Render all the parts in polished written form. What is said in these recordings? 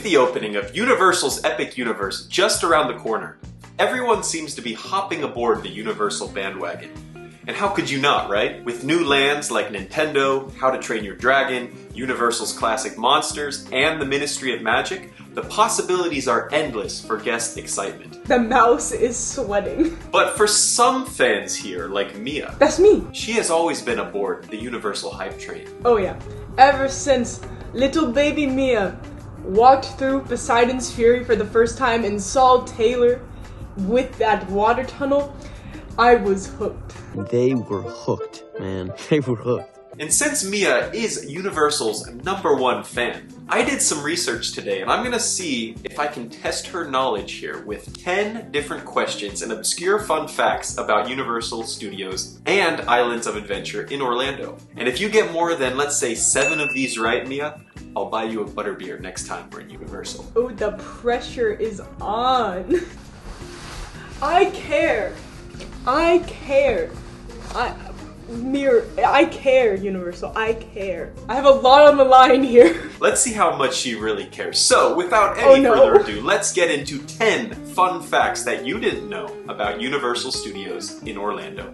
With the opening of Universal's Epic Universe just around the corner, everyone seems to be hopping aboard the Universal bandwagon. And how could you not, right? With new lands like Nintendo, How to Train Your Dragon, Universal's classic monsters, and the Ministry of Magic, the possibilities are endless for guest excitement. The mouse is sweating. But for some fans here, like Mia, that's me. She has always been aboard the Universal hype train. Oh yeah, ever since little baby Mia walked through Poseidon's Fury for the first time and saw Taylor with that water tunnel, I was hooked. They were hooked, man. They were hooked. And since Mia is Universal's #1 fan, I did some research today and I'm gonna see if I can test her knowledge here with 10 different questions and obscure fun facts about Universal Studios and Islands of Adventure in Orlando. And if you get more than, let's say, 7 of these right, Mia, I'll buy you a Butterbeer next time we're in Universal. Oh, the pressure is on. I care. I care. I care, Universal. I care. I have a lot on the line here. Let's see how much she really cares. So, without any further ado, let's get into 10 fun facts that you didn't know about Universal Studios in Orlando.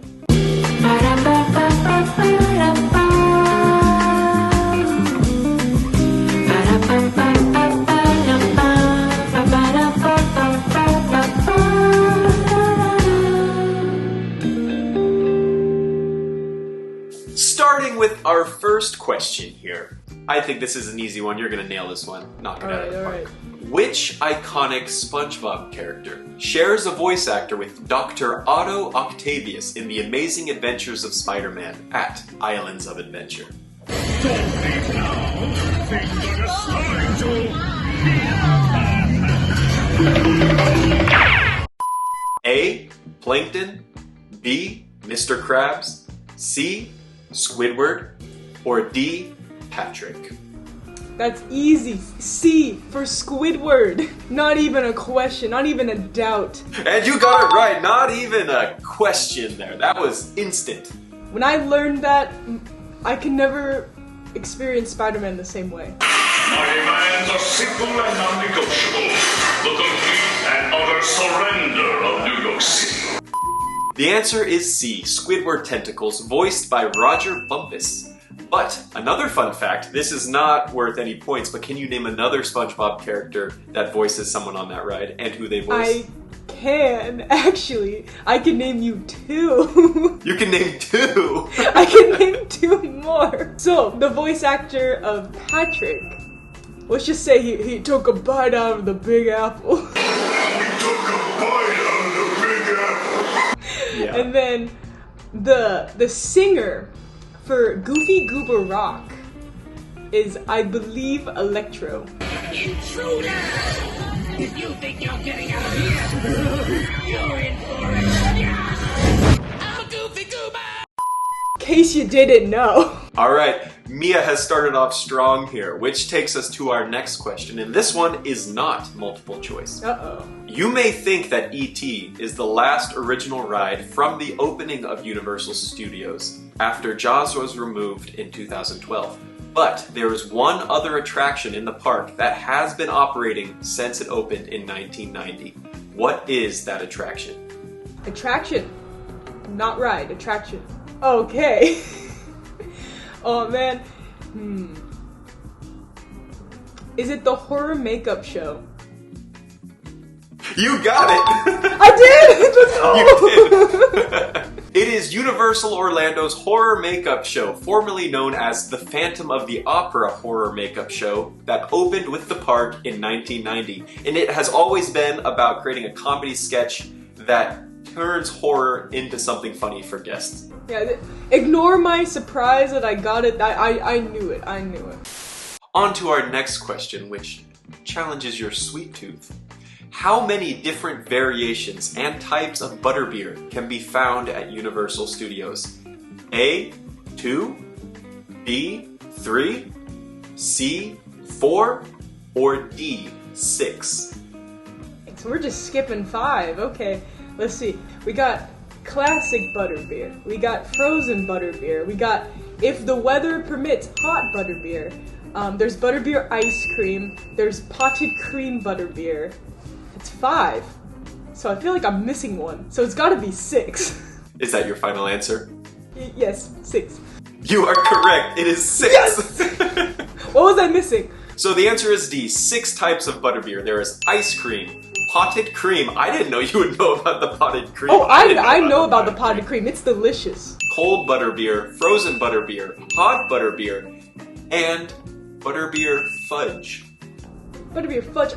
Starting with our first question here. I think this is an easy one. You're gonna nail this one. Knock it out of the park. Which iconic SpongeBob character shares a voice actor with Dr. Otto Octavius in The Amazing Adventures of Spider-Man at Islands of Adventure? Don't leave now. Things are just starting to... A. Plankton, B. Mr. Krabs, C. Squidward, or D. Patrick? That's easy. C for Squidward. Not even a question, not even a doubt. And you got it right, not even a question there. That was instant. When I learned that, I can never experience Spider-Man the same way. My demands are simple and non-negotiable. The complete and utter surrender of New York City. The answer is C, Squidward Tentacles, voiced by Roger Bumpus. But another fun fact, this is not worth any points, but can you name another SpongeBob character that voices someone on that ride and who they voice? I can, actually. I can name you 2. You can name 2? I can name 2 more. So, the voice actor of Patrick, let's just say he took a bite out of the Big Apple. He took a bite out of the Big Apple. Yeah. And then the singer for Goofy Goober Rock is, I believe, Electro. Intruder! If you think you're getting out of here, you're in for it. I'm a Goofy Goober! In case you didn't know. Alright, Mia has started off strong here, which takes us to our next question, and this one is not multiple choice. Uh-oh. You may think that E.T. is the last original ride from the opening of Universal Studios after Jaws was removed in 2012. But there is one other attraction in the park that has been operating since it opened in 1990. What is that attraction? Attraction. Not ride, attraction. Okay. Oh man. Is it the horror makeup show? You got it! I did! You did! It is Universal Orlando's horror makeup show, formerly known as the Phantom of the Opera horror makeup show, that opened with the park in 1990. And it has always been about creating a comedy sketch that turns horror into something funny for guests. Yeah, ignore my surprise that I got it. I knew it. I knew it. On to our next question, which challenges your sweet tooth. How many different variations and types of Butterbeer can be found at Universal Studios? A, 2, B, 3, C, 4, or D, 6? So we're just skipping 5. Okay, let's see. We got classic Butterbeer. We got frozen Butterbeer. We got, if the weather permits, hot Butterbeer. There's Butterbeer ice cream. There's potted cream Butterbeer. It's 5. So I feel like I'm missing one. So it's gotta be 6. Is that your final answer? Yes, 6. You are correct. It is 6. Yes! What was I missing? So the answer is D. 6 types of butterbeer. There is ice cream, potted cream. I didn't know you would know about the potted cream. Oh, I know about the potted cream. It's delicious. Cold butterbeer, frozen butterbeer, hot butterbeer, and butterbeer fudge. Butterbeer fudge.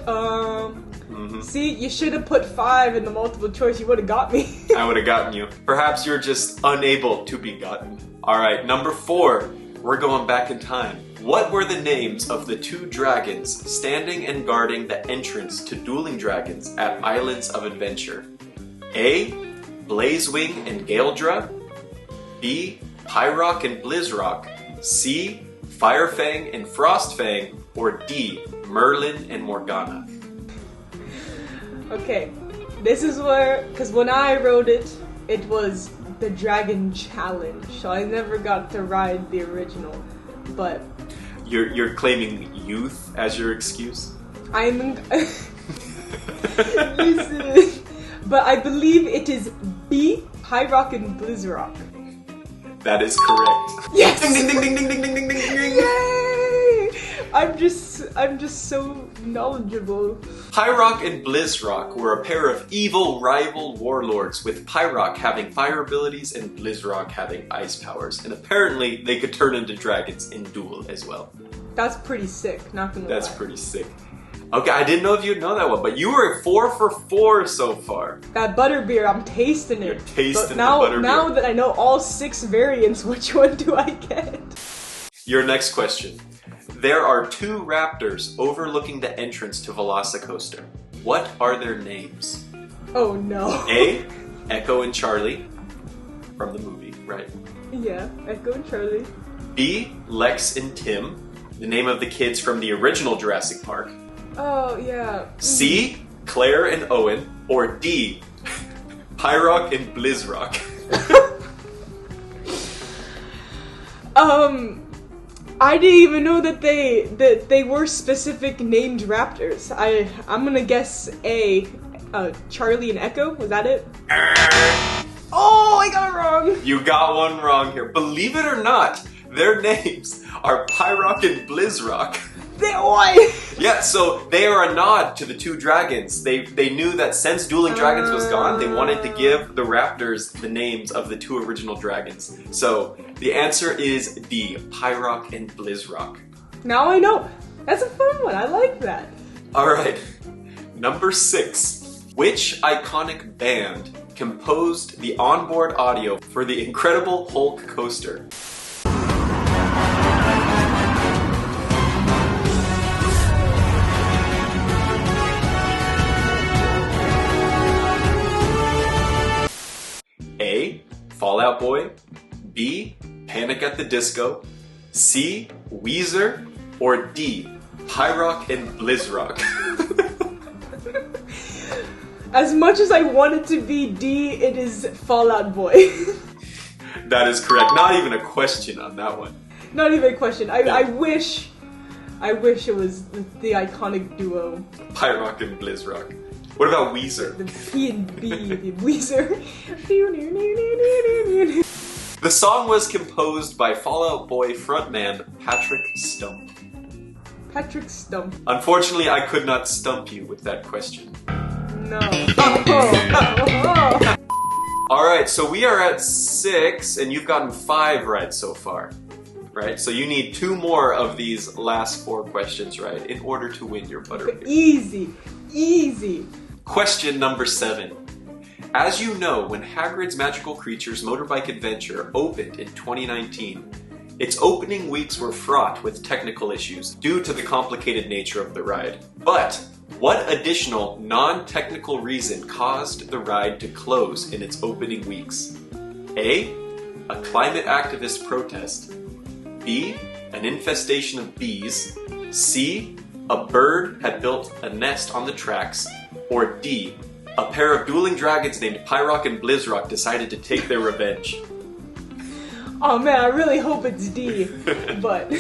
See, you should have put 5 in the multiple choice. You would have got me. I would have gotten you. Perhaps you're just unable to be gotten. All right, number 4. We're going back in time. What were the names of the 2 dragons standing and guarding the entrance to Dueling Dragons at Islands of Adventure? A. Blazewing and Galedra. B. Pyrock and Blizzrock. C. Firefang and Frostfang. Or D. Merlin and Morgana. Okay, this is where, because when I wrote it, it was the Dragon Challenge, so I never got to ride the original, but... You're claiming youth as your excuse? I'm... Listen, but I believe it is B, Pyrock and Blizzrock. That is correct. Yes! Ding ding ding ding ding ding ding ding ding ding! Yay! I'm just so knowledgeable. Pyrock and Blizzrock were a pair of evil rival warlords, with Pyrock having fire abilities and Blizzrock having ice powers. And apparently they could turn into dragons in Duel as well. That's pretty sick, not gonna lie. That's pretty sick. Okay, I didn't know if you'd know that one, but you were 4 for 4 so far. That butterbeer, I'm tasting it. You're tasting now, the butterbeer. Now that I know all 6 variants, which one do I get? Your next question. There are 2 raptors overlooking the entrance to VelociCoaster. What are their names? Oh no. A. Echo and Charlie, from the movie, right? Yeah, Echo and Charlie. B. Lex and Tim, the name of the kids from the original Jurassic Park. Oh, yeah. C. Claire and Owen. Or D. Pyrock and Blizzrock. I didn't even know that they were specific named raptors. I'm gonna guess A. Charlie and Echo. Was that it? Oh, I got it wrong. You got one wrong here. Believe it or not, their names are Pyrock and Blizzrock. Why? Yeah, so they are a nod to the 2 dragons. They knew that since Dueling Dragons was gone, they wanted to give the raptors the names of the 2 original dragons. So the answer is D, Pyrock and Blizzrock. Now I know. That's a fun one. I like that. Alright, number 6. Which iconic band composed the onboard audio for the Incredible Hulk coaster? A. Fall Out Boy. B. Panic at the Disco. C. Weezer. Or D. Pyrock and Blizzrock. As much as I want it to be D, it is Fall Out Boy. That is correct. Not even a question on that one. Not even a question. I wish it was the iconic duo. Pyrock and Blizzrock. What about Weezer? The P&B, the Weezer. The song was composed by Fall Out Boy frontman Patrick Stump. Patrick Stump. Unfortunately, I could not stump you with that question. No. Alright, so we are at 6, and you've gotten 5 right so far. Right? So you need 2 more of these last 4 questions right in order to win your Butterbeer. Easy. Easy. Question number 7. As you know, when Hagrid's Magical Creatures Motorbike Adventure opened in 2019, its opening weeks were fraught with technical issues due to the complicated nature of the ride. But what additional non-technical reason caused the ride to close in its opening weeks? A. A climate activist protest. B. An infestation of bees. C. A bird had built a nest on the tracks. Or D. A pair of dueling dragons named Pyrock and Blizzrock decided to take their revenge. Oh man, I really hope it's D, but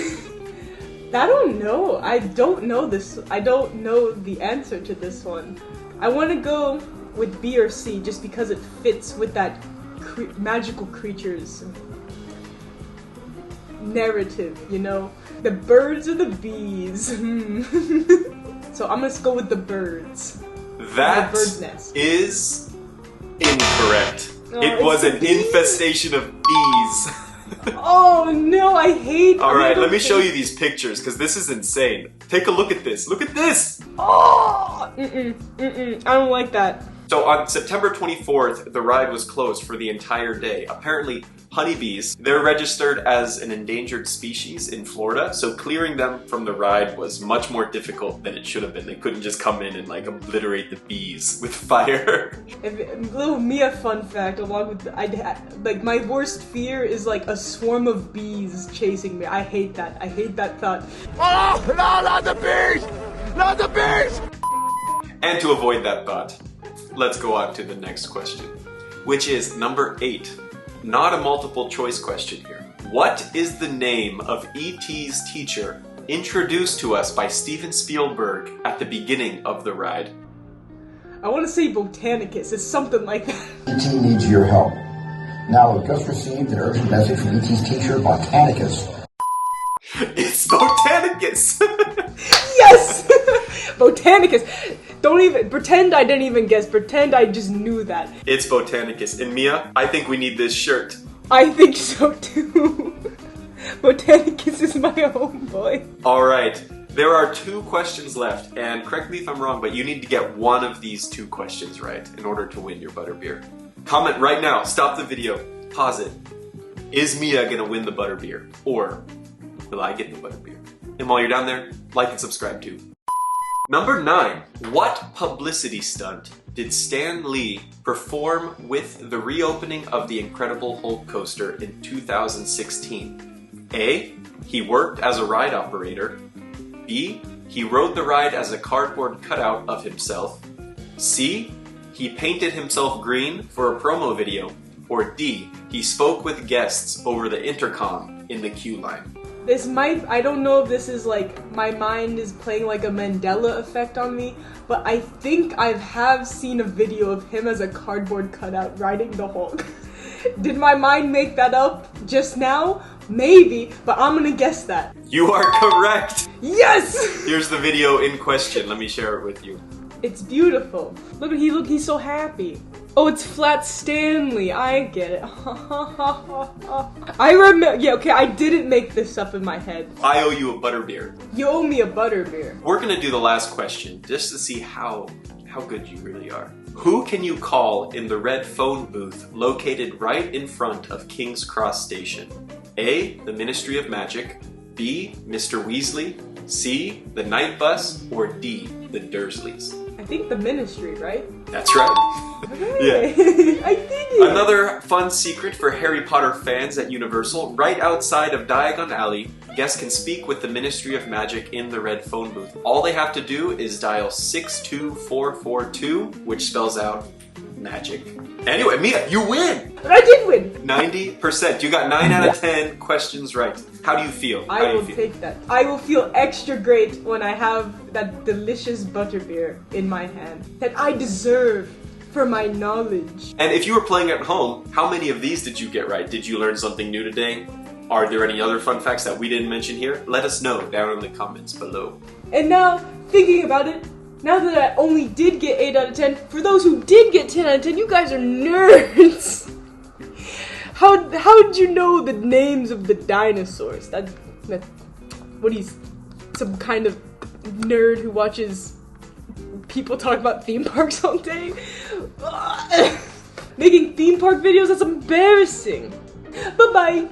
I don't know. I don't know this. I don't know the answer to this one. I want to go with B or C just because it fits with that magical creatures narrative, you know? The birds or the bees? So I'm gonna go with the birds. That the bird's nest. Is incorrect. Oh, it was an infestation of bees. Oh no, I hate. Alright, let me show you these pictures because this is insane. Take a look at this. Look at this! Oh! I don't like that. So on September 24th, the ride was closed for the entire day. Apparently, honeybees, they're registered as an endangered species in Florida, so clearing them from the ride was much more difficult than it should have been. They couldn't just come in and like obliterate the bees with fire. Little Mia fun fact, along with like my worst fear is like a swarm of bees chasing me. I hate that. I hate that thought. Oh, no, not the bees! Not the bees! And to avoid that thought, let's go on to the next question, which is number 8. Not a multiple choice question here. What is the name of E.T.'s teacher introduced to us by Steven Spielberg at the beginning of the ride? I want to say Botanicus. It's something like that. E.T. needs your help. Now, we've just received an urgent message from E.T.'s teacher, Botanicus. It's Botanicus! Yes! Botanicus! Don't even pretend I didn't even guess. Pretend I just knew that. It's Botanicus. And Mia, I think we need this shirt. I think so too. Botanicus is my homeboy. Alright, there are 2 questions left, and correct me if I'm wrong, but you need to get one of these 2 questions right in order to win your Butterbeer. Comment right now, stop the video, pause it. Is Mia gonna win the Butterbeer? Or will I get the Butterbeer? And while you're down there, like and subscribe too. Number 9. What publicity stunt did Stan Lee perform with the reopening of the Incredible Hulk coaster in 2016? A. He worked as a ride operator. B. He rode the ride as a cardboard cutout of himself. C. He painted himself green for a promo video. Or D. He spoke with guests over the intercom in the queue line. This might, I don't know if this is like, my mind is playing like a Mandela effect on me, but I think I have seen a video of him as a cardboard cutout riding the Hulk. Did my mind make that up just now? Maybe, but I'm gonna guess that. You are correct! Yes! Here's the video in question, let me share it with you. It's beautiful. Look, he's so happy. Oh, it's Flat Stanley. I get it. I remember. Yeah, okay, I didn't make this up in my head. I owe you a Butterbeer. You owe me a Butterbeer. We're gonna do the last question, just to see how good you really are. Who can you call in the red phone booth located right in front of King's Cross Station? A. The Ministry of Magic. B. Mr. Weasley. C. The Night Bus. Or D. The Dursleys. I think the Ministry, right? That's right. Okay. Yeah. I did it. Another fun secret for Harry Potter fans at Universal, right outside of Diagon Alley, guests can speak with the Ministry of Magic in the red phone booth. All they have to do is dial 62442, which spells out magic. Anyway, Mia, you win! But I did win! 90%. You got 9 out of 10 questions right. How do you feel? I will take that. I will feel extra great when I have that delicious Butterbeer in my hand that I deserve for my knowledge. And if you were playing at home, how many of these did you get right? Did you learn something new today? Are there any other fun facts that we didn't mention here? Let us know down in the comments below. And now, thinking about it, now that I only did get 8 out of 10, for those who did get 10 out of 10, you guys are nerds! How did you know the names of the dinosaurs? That what he's some kind of nerd who watches people talk about theme parks all day? Making theme park videos, that's embarrassing! Bye-bye!